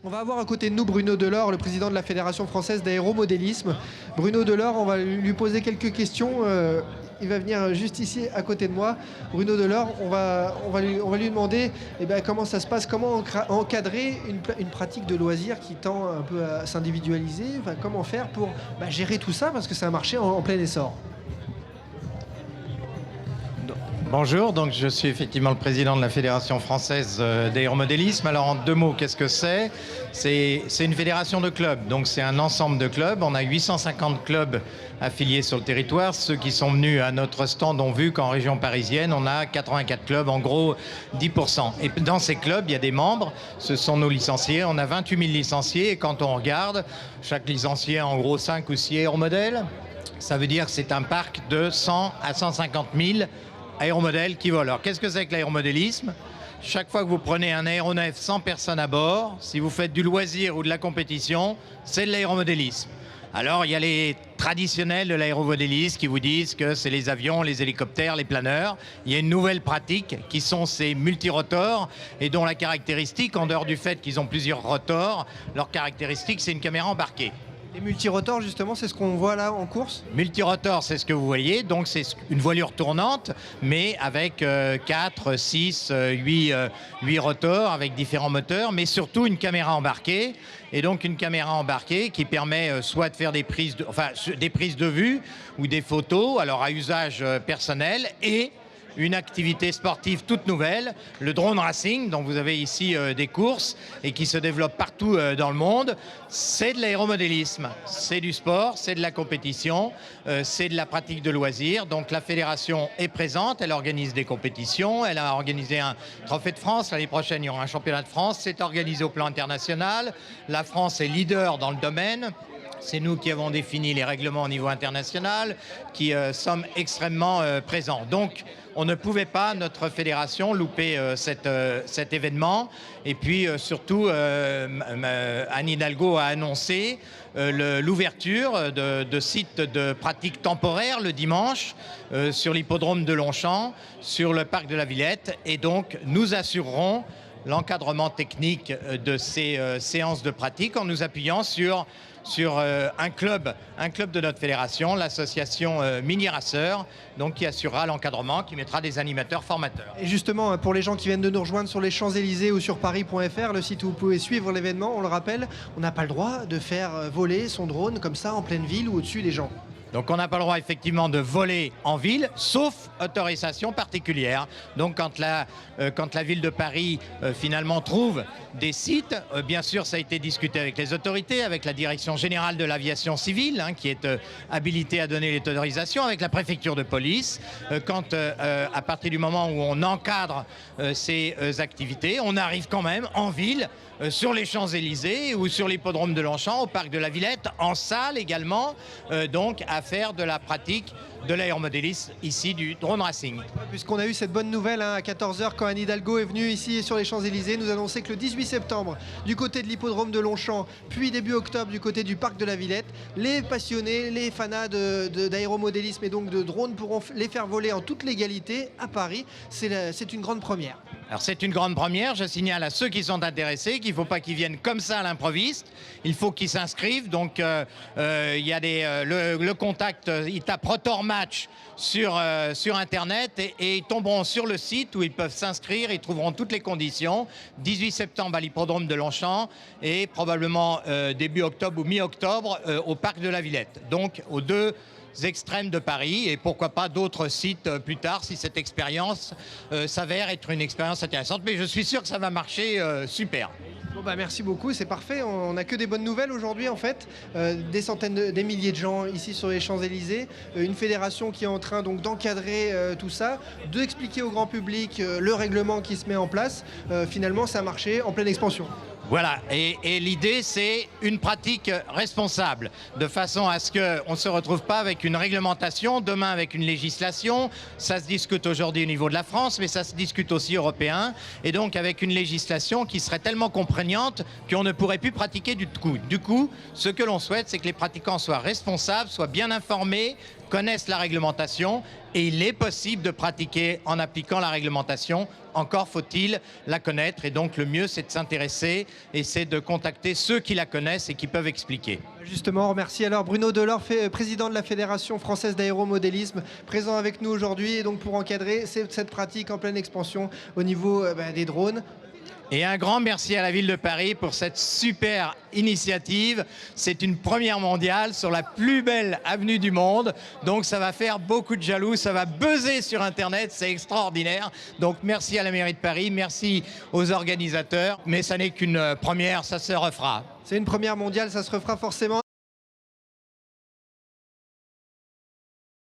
On va avoir à côté de nous Bruno Delors, le président de la Fédération française d'aéromodélisme. Bruno Delors, on va lui poser quelques questions. Il va venir juste ici à côté de moi. Bruno Delors, on va lui demander comment ça se passe, comment encadrer une pratique de loisir qui tend un peu à s'individualiser. Enfin, comment faire pour gérer tout ça parce que c'est un marché en plein essor. Bonjour, donc je suis effectivement le président de la Fédération française d'aéromodélisme. Alors en deux mots, qu'est-ce que c'est ? C'est une fédération de clubs, donc c'est un ensemble de clubs. On a 850 clubs affiliés sur le territoire. Ceux qui sont venus à notre stand ont vu qu'en région parisienne, on a 84 clubs, en gros 10%. Et dans ces clubs, il y a des membres, ce sont nos licenciés. On a 28 000 licenciés et quand on regarde, chaque licencié a en gros 5 ou 6 aéromodèles. Ça veut dire que c'est un parc de 100 à 150 000 aéromodèles qui volent. Alors, qu'est-ce que c'est que l'aéromodélisme ? Chaque fois que vous prenez un aéronef sans personne à bord, si vous faites du loisir ou de la compétition, c'est de l'aéromodélisme. Alors, il y a les traditionnels de l'aéromodélisme qui vous disent que c'est les avions, les hélicoptères, les planeurs. Il y a une nouvelle pratique qui sont ces multirotors et dont la caractéristique, en dehors du fait qu'ils ont plusieurs rotors, leur caractéristique, c'est une caméra embarquée. Les multirotors, justement, c'est ce qu'on voit là en course ? Multirotor, c'est ce que vous voyez, donc c'est une voilure tournante, mais avec 4, 6, 8 rotors, avec différents moteurs, mais surtout une caméra embarquée. Et donc une caméra embarquée qui permet soit de faire des prises de vue ou des photos, alors à usage personnel, et une activité sportive toute nouvelle, le drone racing, dont vous avez ici des courses et qui se développe partout dans le monde. C'est de l'aéromodélisme, c'est du sport, c'est de la compétition, c'est de la pratique de loisirs. Donc la fédération est présente, elle organise des compétitions, elle a organisé un trophée de France, l'année prochaine il y aura un championnat de France, c'est organisé au plan international, la France est leader dans le domaine. C'est nous qui avons défini les règlements au niveau international, qui sommes extrêmement présents. Donc, on ne pouvait pas, notre fédération, louper cet événement. Et puis, surtout, Anne Hidalgo a annoncé l'ouverture de sites de pratique temporaire le dimanche sur l'hippodrome de Longchamp, sur le parc de la Villette. Et donc, nous assurerons l'encadrement technique de ces séances de pratique en nous appuyant sur un club de notre fédération, l'association Mini Raceurs, donc qui assurera l'encadrement, qui mettra des animateurs formateurs. Et justement, pour les gens qui viennent de nous rejoindre sur les Champs-Élysées ou sur paris.fr, le site où vous pouvez suivre l'événement, on le rappelle, on n'a pas le droit de faire voler son drone comme ça en pleine ville ou au-dessus des gens. Donc on n'a pas le droit effectivement de voler en ville, sauf autorisation particulière. Donc quand la ville de Paris finalement trouve des sites, bien sûr ça a été discuté avec les autorités, avec la direction générale de l'aviation civile, qui est habilitée à donner les autorisations, avec la préfecture de police. Quand à partir du moment où on encadre ces activités, on arrive quand même en ville, sur les Champs-Élysées ou sur l'hippodrome de Longchamp, au parc de la Villette, en salle également, donc à faire de la pratique de l'aéromodélisme, ici du drone racing. Puisqu'on a eu cette bonne nouvelle à 14h quand Anne Hidalgo est venue ici sur les Champs-Élysées nous annoncer que le 18 septembre, du côté de l'hippodrome de Longchamp, puis début octobre du côté du parc de la Villette, les passionnés, les fanas d'aéromodélisme et donc de drones pourront les faire voler en toute légalité à Paris. C'est une grande première. Alors c'est une grande première, je signale à ceux qui sont intéressés qu'il ne faut pas qu'ils viennent comme ça à l'improviste, il faut qu'ils s'inscrivent, donc il y a le contact, ils tapent Rotor Match sur internet et ils tomberont sur le site où ils peuvent s'inscrire, ils trouveront toutes les conditions, 18 septembre à l'hippodrome de Longchamp et probablement début octobre ou mi-octobre au parc de la Villette, donc aux deux extrêmes de Paris et pourquoi pas d'autres sites plus tard si cette expérience s'avère être une expérience intéressante. Mais je suis sûr que ça va marcher super. Bon merci beaucoup, c'est parfait. On n'a que des bonnes nouvelles aujourd'hui en fait. Des centaines, des milliers de gens ici sur les Champs-Élysées. Une fédération qui est en train donc d'encadrer tout ça, d'expliquer au grand public le règlement qui se met en place. Finalement, ça a marché en pleine expansion. Voilà, et l'idée c'est une pratique responsable, de façon à ce qu'on ne se retrouve pas avec une réglementation, demain avec une législation, ça se discute aujourd'hui au niveau de la France, mais ça se discute aussi européen, et donc avec une législation qui serait tellement contraignante qu'on ne pourrait plus pratiquer du coup. Du coup, ce que l'on souhaite, c'est que les pratiquants soient responsables, soient bien informés, connaissent la réglementation et il est possible de pratiquer en appliquant la réglementation. Encore faut-il la connaître et donc le mieux c'est de s'intéresser et c'est de contacter ceux qui la connaissent et qui peuvent expliquer. Justement, on remercie alors Bruno Delors, président de la Fédération française d'aéromodélisme, présent avec nous aujourd'hui et donc pour encadrer cette pratique en pleine expansion au niveau des drones. Et un grand merci à la ville de Paris pour cette super initiative. C'est une première mondiale sur la plus belle avenue du monde. Donc ça va faire beaucoup de jaloux, ça va buzzer sur Internet, c'est extraordinaire. Donc merci à la mairie de Paris, merci aux organisateurs. Mais ça n'est qu'une première, ça se refera. C'est une première mondiale, ça se refera forcément.